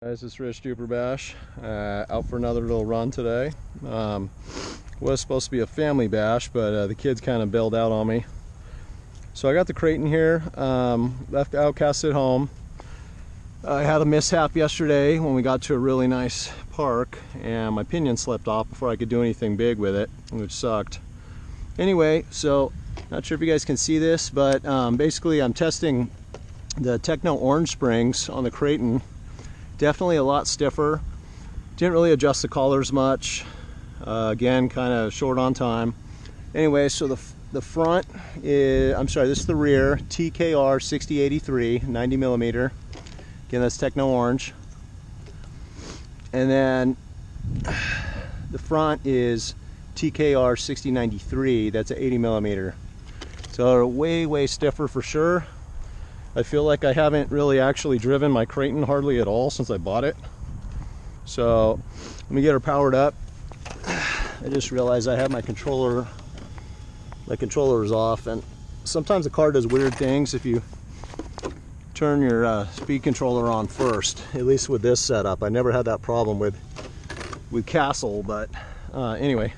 Guys, it's Rich Duper Bash, out for another little run today. Was supposed to be a family bash, but the kids kind of bailed out on me. So I got the Kraton here, left Outcast at home. I had a mishap yesterday when we got to a really nice park and my pinion slipped off before I could do anything big with it, which sucked. Anyway, so not sure if you guys can see this, but basically I'm testing the Tekno orange springs on the Kraton. Definitely a lot stiffer. Didn't really adjust the collars much. Again, kind of short on time. Anyway, so the front is, I'm sorry, this is the rear, TKR 6083, 90 millimeter. Again, that's Tekno orange. And then the front is TKR 6093, that's an 80 millimeter. So they're way stiffer for sure. I feel like I haven't really actually driven my Kraton hardly at all since I bought it. So let me get her powered up. I just realized I have my controller is off, and sometimes the car does weird things if you turn your speed controller on first, at least with this setup. I never had that problem with Castle, but anyway,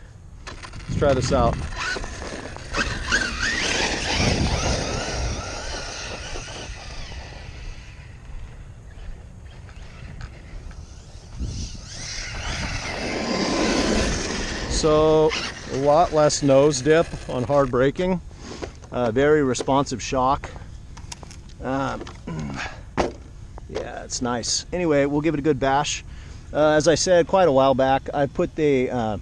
let's try this out. So a lot less nose dip on hard braking, very responsive shock. Yeah, it's nice. Anyway, we'll give it a good bash. As I said quite a while back, I put the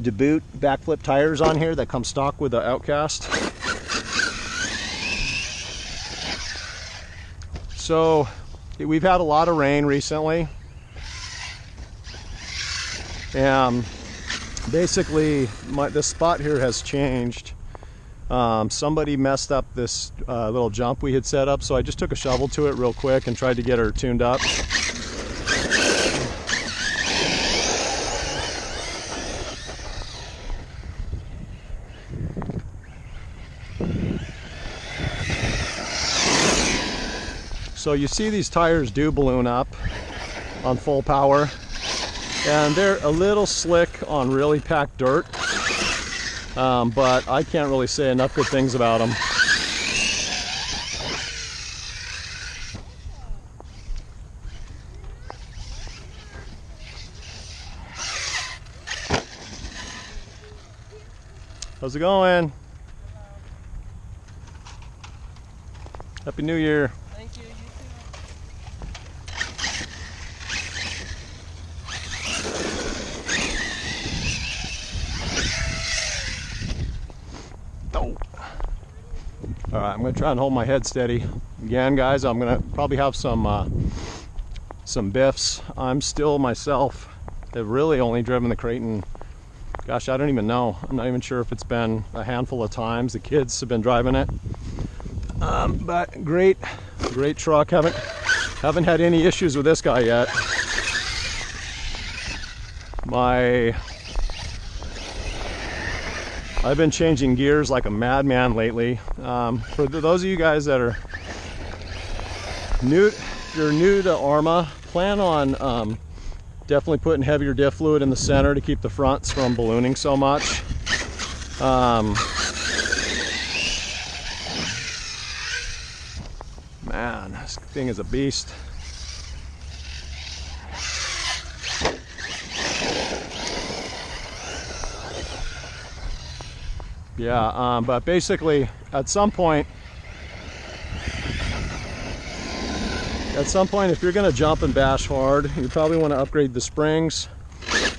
debut backflip tires on here that come stock with the Outcast. So we've had a lot of rain recently, and basically this spot here has changed. Somebody messed up this little jump we had set up, so I just took a shovel to it real quick and tried to get her tuned up. So you see these tires do balloon up on full power, and they're a little slick on really packed dirt, but I can't really say enough good things about them. How's it going? Happy New Year. Thank you. You too. All right, I'm gonna try and hold my head steady. Again, guys, I'm gonna probably have some biffs. I'm still myself have really only driven the Kraton. Gosh, I don't even know. I'm not even sure if it's been a handful of times. The kids have been driving it, but great truck. Haven't had any issues with this guy yet. I've been changing gears like a madman lately. For those of you guys that are new to Arrma, plan on definitely putting heavier diff fluid in the center to keep the fronts from ballooning so much. Man, this thing is a beast. Yeah, but basically at some point if you're gonna jump and bash hard, you probably want to upgrade the springs,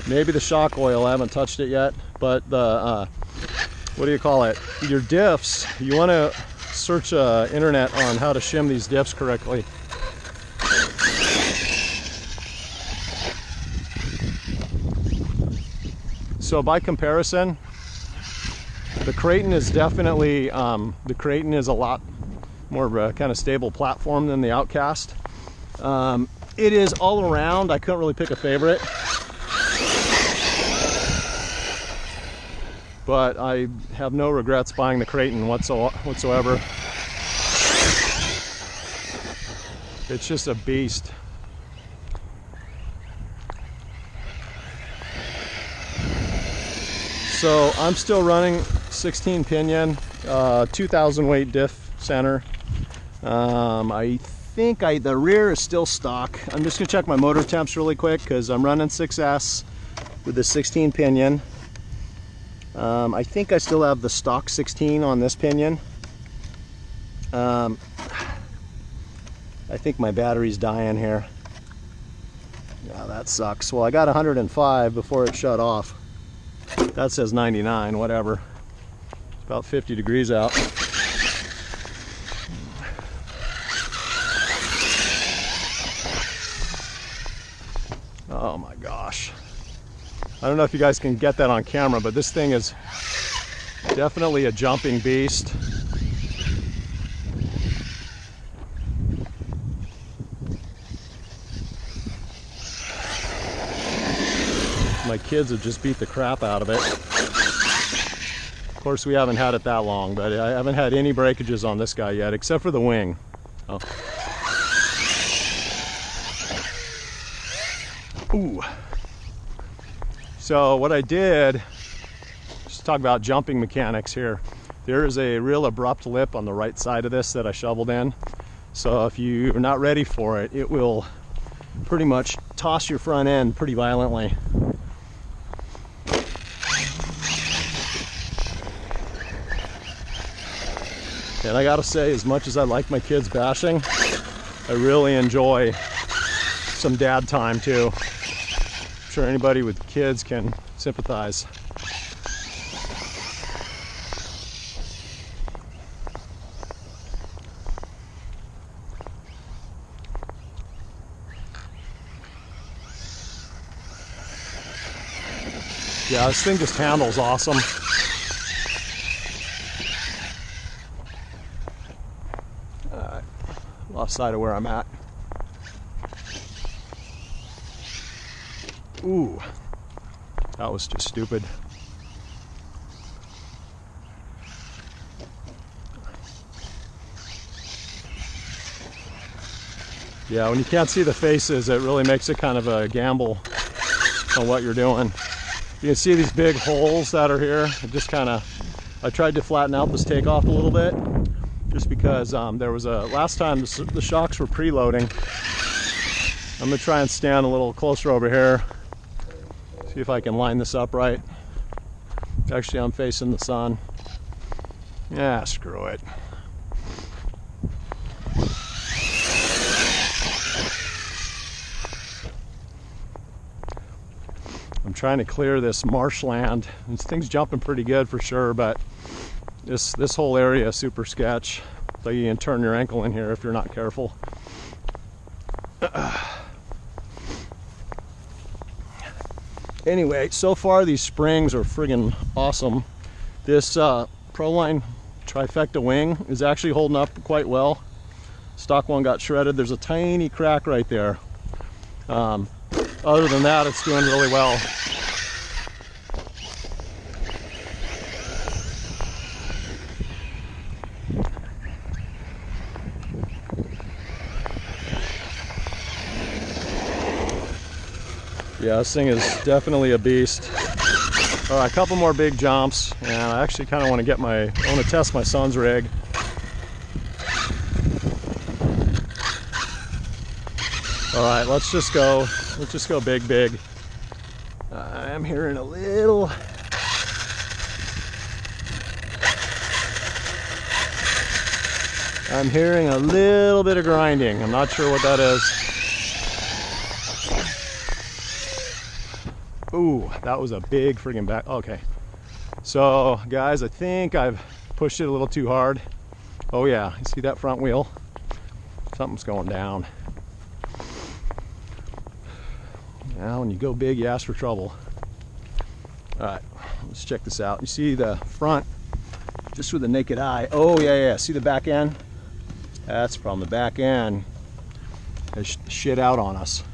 maybe the shock oil. I haven't touched it yet, but the what do you call it, your diffs, you want to search internet on how to shim these diffs correctly. So by comparison, the Kraton is definitely a lot more of a kind of stable platform than the Outcast. It is all around. I couldn't really pick a favorite, but I have no regrets buying the Kraton whatsoever. It's just a beast. so I'm still running 16 pinion, 2000 weight diff center. I think the rear is still stock. I'm just gonna check my motor temps really quick because I'm running 6S with the 16 pinion. I think I still have the stock 16 on this pinion. I think my battery's dying here. Yeah, that sucks. Well, I got 105 before it shut off. That says 99, whatever. It's about 50 degrees out. Oh my gosh. I don't know if you guys can get that on camera, but this thing is definitely a jumping beast. My kids have just beat the crap out of it. Of course, we haven't had it that long, but I haven't had any breakages on this guy yet, except for the wing. Oh. Ooh. So what I did, just talk about jumping mechanics here. There is a real abrupt lip on the right side of this that I shoveled in. So if you're not ready for it, it will pretty much toss your front end pretty violently. And I gotta say, as much as I like my kids bashing, I really enjoy some dad time too. I'm sure anybody with kids can sympathize. Yeah, this thing just handles awesome. Lost sight of where I'm at. Ooh, that was just stupid. Yeah, when you can't see the faces, it really makes it kind of a gamble on what you're doing. You can see these big holes that are here. It just kind of, I tried to flatten out this takeoff a little bit, just because there was a, last time the shocks were preloading. I'm gonna try and stand a little closer over here, see if I can line this up right. Actually, I'm facing the sun. Yeah, screw it. I'm trying to clear this marshland. This thing's jumping pretty good for sure, but this whole area is super sketch. So you can turn your ankle in here if you're not careful. Anyway, so far these springs are friggin' awesome. This Proline trifecta wing is actually holding up quite well. Stock one got shredded. There's a tiny crack right there. Other than that, it's doing really well. Yeah, this thing is definitely a beast. All right, a couple more big jumps, and I actually kind of want to test my son's rig. All right, let's just go big. I'm hearing a little. I'm hearing a little bit of grinding. I'm not sure what that is. Ooh, that was a big friggin' back. Okay, so guys, I think I've pushed it a little too hard. Oh yeah, you see that front wheel? Something's going down. Now when you go big, you ask for trouble. All right, let's check this out. You see the front just with the naked eye. Oh yeah, see the back end? That's the problem. The back end has shit out on us.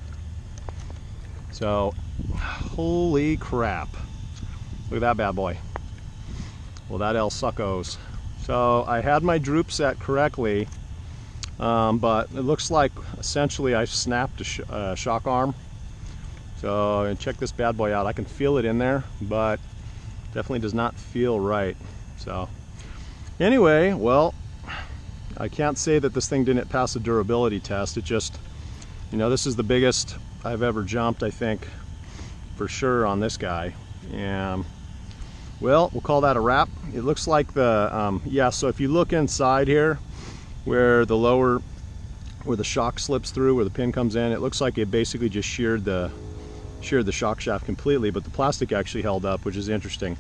So, holy crap. Look at that bad boy. Well, that El Suckos. So I had my droop set correctly, but it looks like essentially I snapped a shock arm. So check this bad boy out. I can feel it in there, but Definitely does not feel right. So anyway, well, I can't say that this thing didn't pass a durability test. It just, you know, this is the biggest I've ever jumped, I think, for sure on this guy. And well, we'll call that a wrap. It looks like the yeah, so if you look inside here where the shock slips through, where the pin comes in, it looks like it basically just sheared the shock shaft completely, but the plastic actually held up, which is interesting.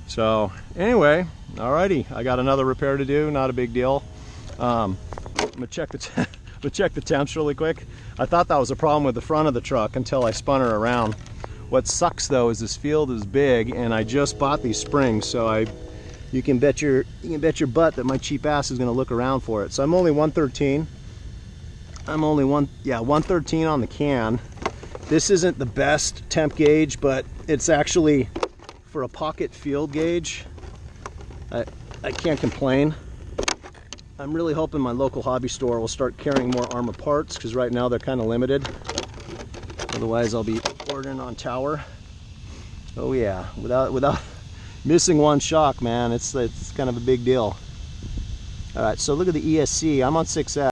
So anyway, alrighty, I got another repair to do, not a big deal. I'm gonna check the temps really quick. I thought that was a problem with the front of the truck until I spun her around. What sucks though is this field is big, and I just bought these springs, so you can bet your butt that my cheap ass is gonna look around for it. So I'm only 113. I'm only 113 on the can. This isn't the best temp gauge, but it's actually, for a pocket field gauge, I can't complain. I'm really hoping my local hobby store will start carrying more Arrma parts, because right now they're kind of limited. Otherwise I'll be ordering on Tower. Oh yeah, without missing one shock, man, it's kind of a big deal. All right, so look at the ESC. I'm on 6S.